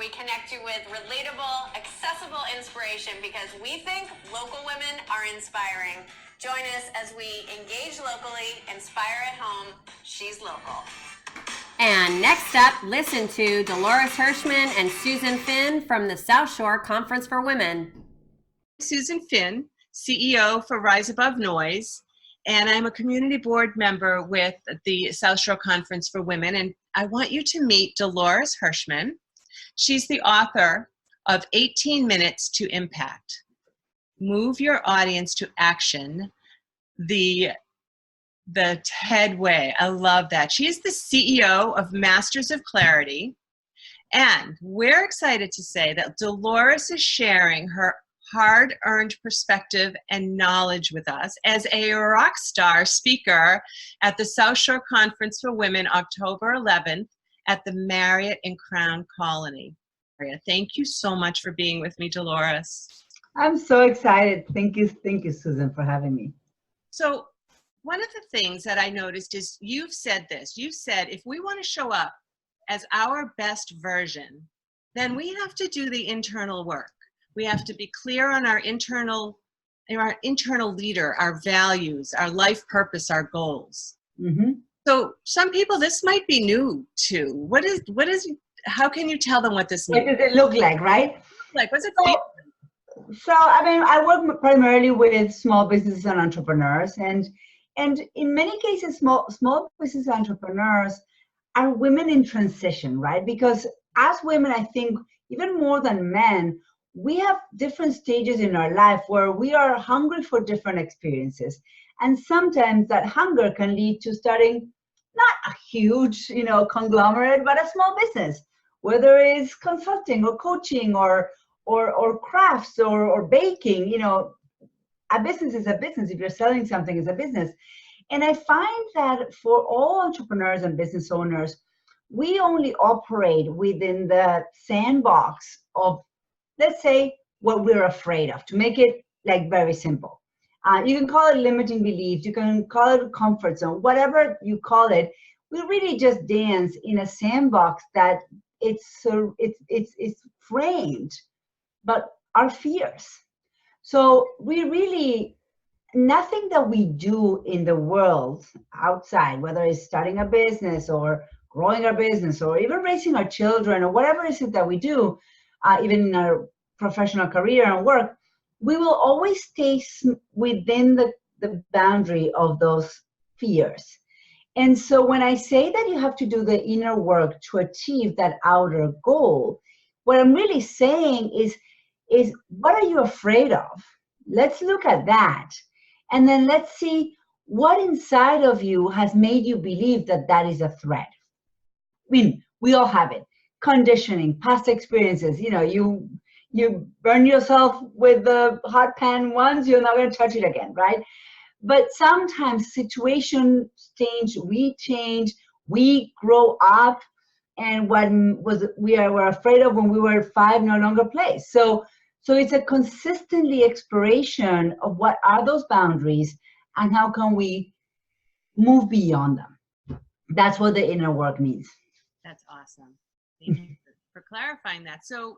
we connect you with relatable, accessible inspiration because we think local women are inspiring. Join us as we engage locally, inspire at home. She's local. And next up, listen to Dolores Hirschmann and Susan Finn from the South Shore Conference for Women. Susan Finn, CEO for Rise Above Noise, and I'm a community board member with the South Shore Conference for Women, and I want you to meet Dolores Hirschmann. She's the author of 18 Minutes to Impact. Move your audience to action, the TED way. I love that. She is the CEO of Masters of Clarity, and we're excited to say that Dolores is sharing her hard-earned perspective and knowledge with us as a rock star speaker at the South Shore Conference for Women, October 11th at the Marriott in Crown Colony. Thank you so much for being with me, Dolores. I'm so excited. Thank you, Susan, for having me. So one of the things that I noticed is you've said this. You said if we want to show up as our best version, then we have to do the internal work. We have to be clear on our internal leader, our values, our life purpose, our goals. Mm-hmm. So some people, this might be new to. How can you tell them what this means? What does it look like, right? Like, what's it feel? So, I mean, I work primarily with small businesses and entrepreneurs, and in many cases, small business entrepreneurs are women in transition, right? Because as women, I think, even more than men, we have different stages in our life where we are hungry for different experiences. And sometimes that hunger can lead to starting not a huge, conglomerate, but a small business, whether it's consulting or coaching or crafts or baking. A business is a business. If you're selling something, it's a business. And I find that for all entrepreneurs and business owners, we only operate within the sandbox of, let's say, what we're afraid of, to make it like very simple. You can call it limiting beliefs, you can call it comfort zone, whatever you call it. We really just dance in a sandbox that it's framed, but our fears. So we really, nothing that we do in the world outside, whether it's starting a business or growing our business or even raising our children or whatever it is that we do, even in our professional career and work, we will always stay within the boundary of those fears. And so when I say that you have to do the inner work to achieve that outer goal, what I'm really saying is what are you afraid of? Let's look at that. And then let's see what inside of you has made you believe that that is a threat. I mean, we all have it. Conditioning, past experiences, you burn yourself with the hot pan once, you're not going to touch it again, right? But sometimes situations change, we grow up, and what we were afraid of when we were 5 no longer plays. So it's a consistently exploration of what are those boundaries and how can we move beyond them. That's what the inner work means. That's awesome. Thank you for clarifying that. So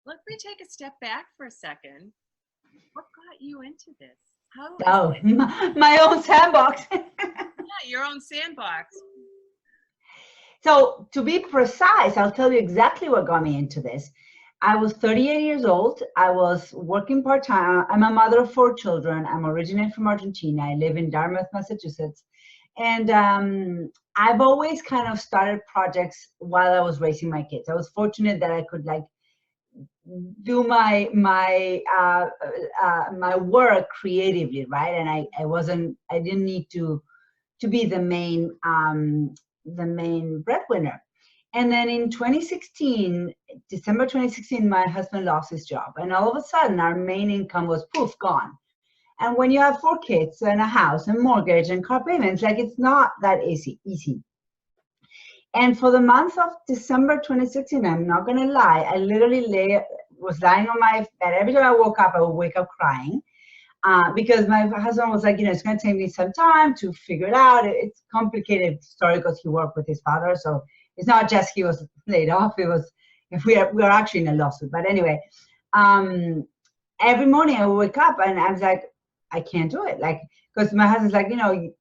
let me take a step back for a second. What got you into this? My own sandbox. Yeah, your own sandbox. So to be precise, I'll tell you exactly what got me into this. I was 38 years old. I was working part-time. I'm a mother of 4 children. I'm originally from Argentina. I live in Dartmouth, Massachusetts. And I've always kind of started projects while I was raising my kids. I was fortunate that I could do my work creatively, right? And I didn't need to be the main breadwinner. And then in 2016, December 2016, my husband lost his job, and all of a sudden our main income was gone. And when you have 4 kids and a house and mortgage and car payments, it's not that easy. And for the month of December 2016, I'm not going to lie, I literally was lying on my bed. Every time I woke up, I would wake up crying because my husband was like, it's going to take me some time to figure it out. It's a complicated story because he worked with his father. So it's not just he was laid off. It was We are actually in a lawsuit, but anyway, every morning I would wake up and I was like, I can't do it. Like, because my husband's like,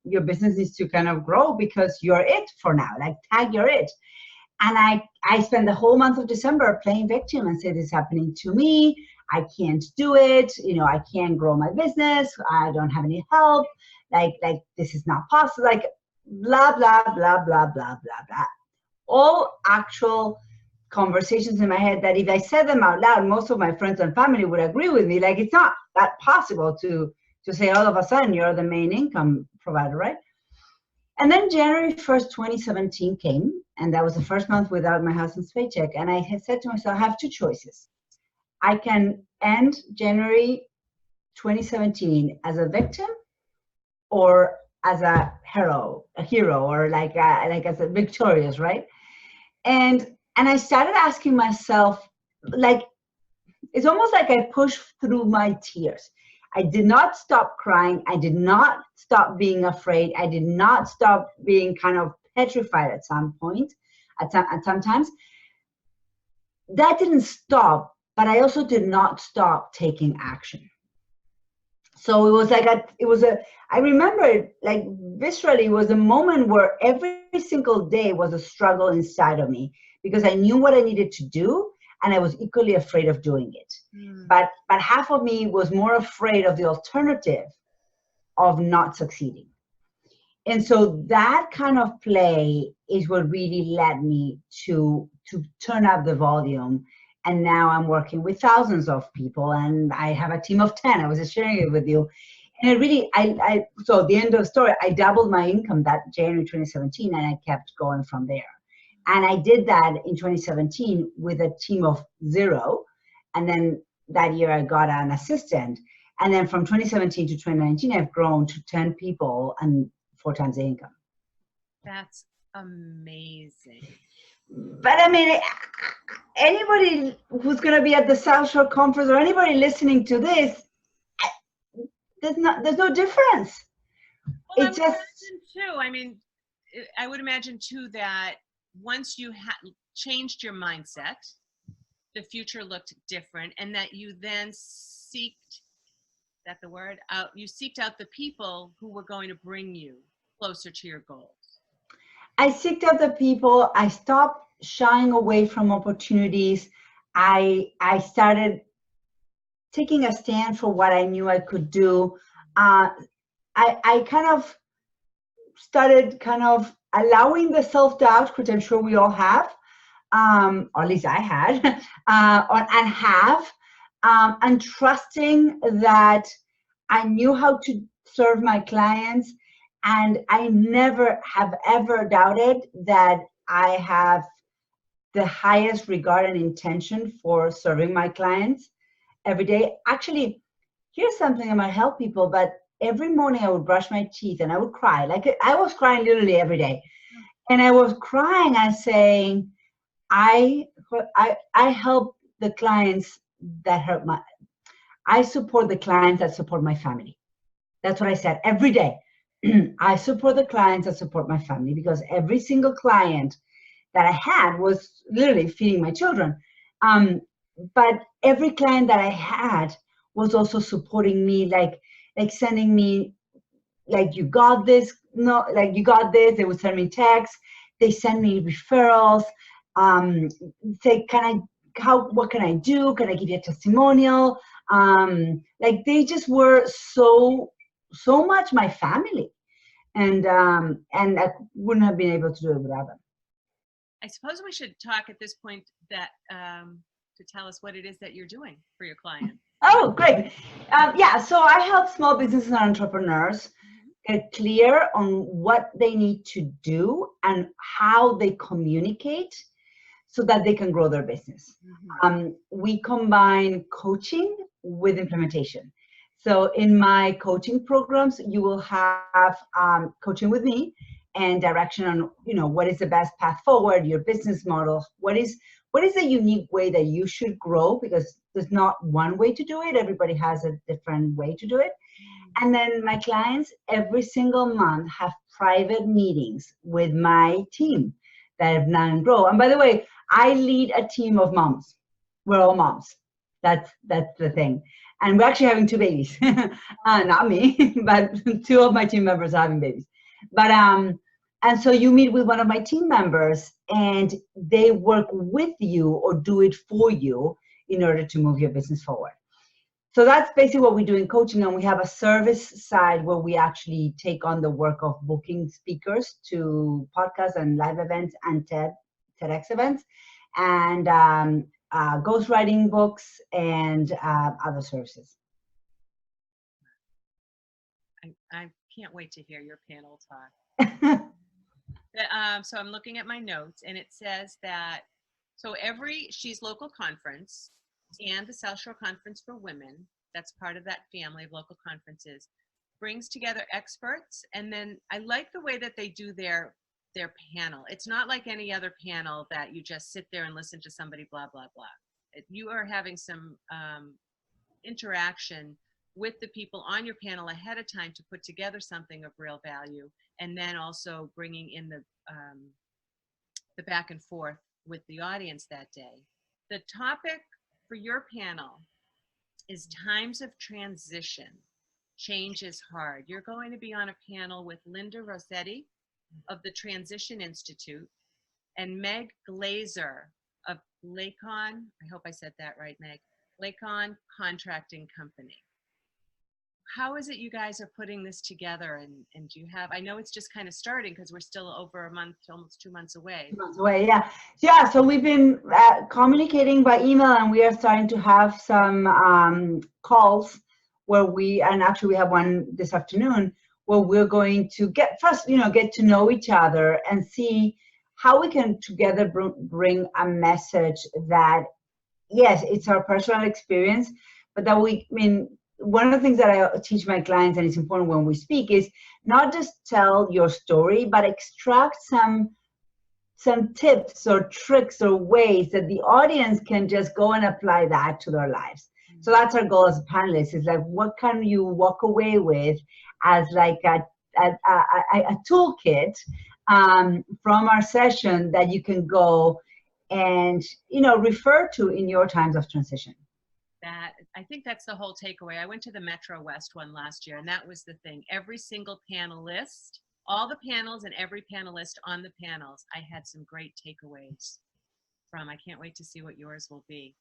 your business needs to kind of grow because you're it for now. Like, tag, you're it. And I spent the whole month of December playing victim and say, this is happening to me. I can't do it. I can't grow my business. I don't have any help. Like this is not possible. Like, blah, blah, blah, blah, blah, blah, blah. All actual conversations in my head that if I said them out loud, most of my friends and family would agree with me. Like, it's not that possible to say all of a sudden you're the main income provider, right? And then January 1st, 2017 came, and that was the first month without my husband's paycheck. And I had said to myself, I have two choices. I can end January 2017 as a victim or as a hero, or like as a victorious, right? And I started asking myself, like, it's almost like I pushed through my tears. I did not stop crying. I did not stop being afraid. I did not stop being kind of petrified at some point, at some times. That didn't stop, but I also did not stop taking action. So it was like, I remember it like viscerally, it was a moment where every single day was a struggle inside of me because I knew what I needed to do and I was equally afraid of doing it. But half of me was more afraid of the alternative of not succeeding. And so that kind of play is what really led me to turn up the volume. And now I'm working with thousands of people and I have a team of 10. I was just sharing it with you. And it really, so at the end of the story, I doubled my income that January 2017 and I kept going from there. And I did that in 2017 with a team of 0. And then that year I got an assistant. And then from 2017 to 2019, I've grown to 10 people and 4 times the income. That's amazing. But I mean, anybody who's going to be at the South Shore Conference or anybody listening to this, there's no difference. Well, I would imagine too that once you changed your mindset, the future looked different, and that you then seeked out the people who were going to bring you closer to your goals. I seeked out the people. I stopped shying away from opportunities. I started taking a stand for what I knew I could do. I kind of started allowing the self-doubt, which I'm sure we all have, or at least I had, and trusting that I knew how to serve my clients. And I never have ever doubted that I have the highest regard and intention for serving my clients every day. Actually, here's something that might help people, but every morning I would brush my teeth and I would cry. Like I was crying literally every day. And I was crying and saying, I help the clients that I support the clients that support my family. That's what I said every day. I support the clients that support my family, because every single client that I had was literally feeding my children. But every client that I had was also supporting me, like sending me, like, you got this, no, like, you got this. They would send me texts. They send me referrals. Say, what can I do? Can I give you a testimonial? Like, they just were so much my family. And I wouldn't have been able to do it without them. I suppose we should talk at this point that to tell us what it is that you're doing for your clients. Oh, great. Yeah, so I help small businesses and entrepreneurs get clear on what they need to do and how they communicate so that they can grow their business. We combine coaching with implementation. So in my coaching programs, you will have coaching with me and direction on, what is the best path forward, your business model, what is the unique way that you should grow, because there's not one way to do it. Everybody has a different way to do it. And then my clients every single month have private meetings with my team that have now grown. And by the way, I lead a team of moms. We're all moms. That's the thing. And we're actually having 2 babies. Not me, but 2 of my team members are having babies. But and so you meet with one of my team members and they work with you or do it for you in order to move your business forward. So that's basically what we do in coaching, and we have a service side where we actually take on the work of booking speakers to podcasts and live events and TEDx events, and ghostwriting books and other services. I can't wait to hear your panel talk. So I'm looking at my notes, and it says that every She's Local conference and the South Shore Conference for Women, that's part of that family of local conferences, brings together experts. And then I like the way that they do their panel. It's not like any other panel that you just sit there and listen to somebody blah, blah, blah. You are having some interaction with the people on your panel ahead of time to put together something of real value, and then also bringing in the back and forth with the audience that day. The topic for your panel is times of transition. Change is hard. You're going to be on a panel with Linda Rossetti of the Transition Institute and Meg Glazer of Lakon, I hope I said that right, Meg, Lakon Contracting Company. How is it you guys are putting this together, and do you have, I know it's just kind of starting because we're still over a month, almost 2 months away. 2 months away, yeah. So we've been communicating by email, and we are starting to have some calls where and actually we have one this afternoon where we're going to get to know each other and see how we can together bring a message that, yes, it's our personal experience, but that one of the things that I teach my clients, and it's important when we speak, is not just tell your story, but extract some tips or tricks or ways that the audience can just go and apply that to their lives. So that's our goal as a panelist, is like, what can you walk away with as like a toolkit from our session that you can go and refer to in your times of transition. I think that's the whole takeaway. I went to the Metro West one last year, and that was the thing. Every single panelist, all the panels and every panelist on the panels, I had some great takeaways from. I can't wait to see what yours will be.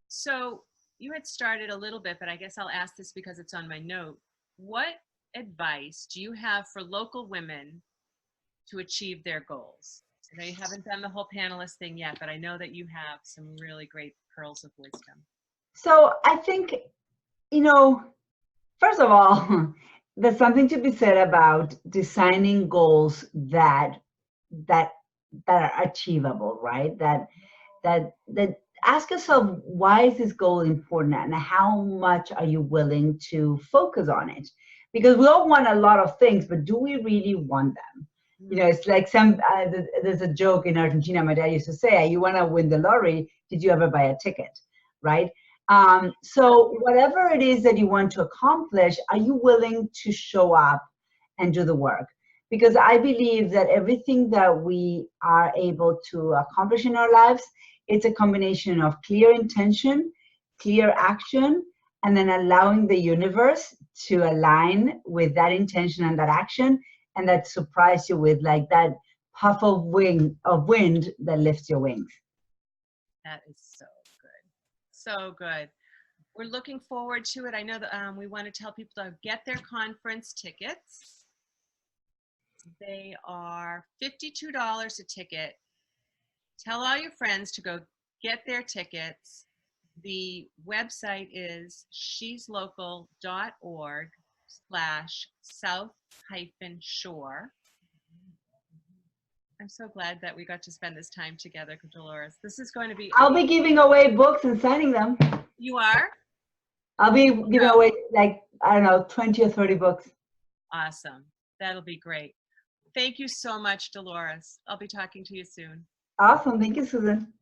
So you had started a little bit, but I guess I'll ask this because it's on my note. What advice do you have for local women to achieve their goals? I know you haven't done the whole panelist thing yet, but I know that you have some really great pearls of wisdom. So I think, first of all, there's something to be said about designing goals that are achievable, right? That ask yourself, why is this goal important, and how much are you willing to focus on it? Because we all want a lot of things, but do we really want them? It's like there's a joke in Argentina my dad used to say, you want to win the lottery, did you ever buy a ticket, right? So whatever it is that you want to accomplish, are you willing to show up and do the work? Because I believe that everything that we are able to accomplish in our lives, it's a combination of clear intention, clear action, and then allowing the universe to align with that intention and that action, and that surprise you with like that puff of wind that lifts your wings. That is so good. So good. We're looking forward to it. I know that we want to tell people to get their conference tickets. They are $52 a ticket. Tell all your friends to go get their tickets. The website is sheslocal.org/south-shore. I'm so glad that we got to spend this time together, Dolores. This is going to be... I'll be giving away books and signing them. You are? I'll be giving away, like, I don't know, 20 or 30 books. Awesome. That'll be great. Thank you so much, Dolores. I'll be talking to you soon. Awesome. Thank you, Susan.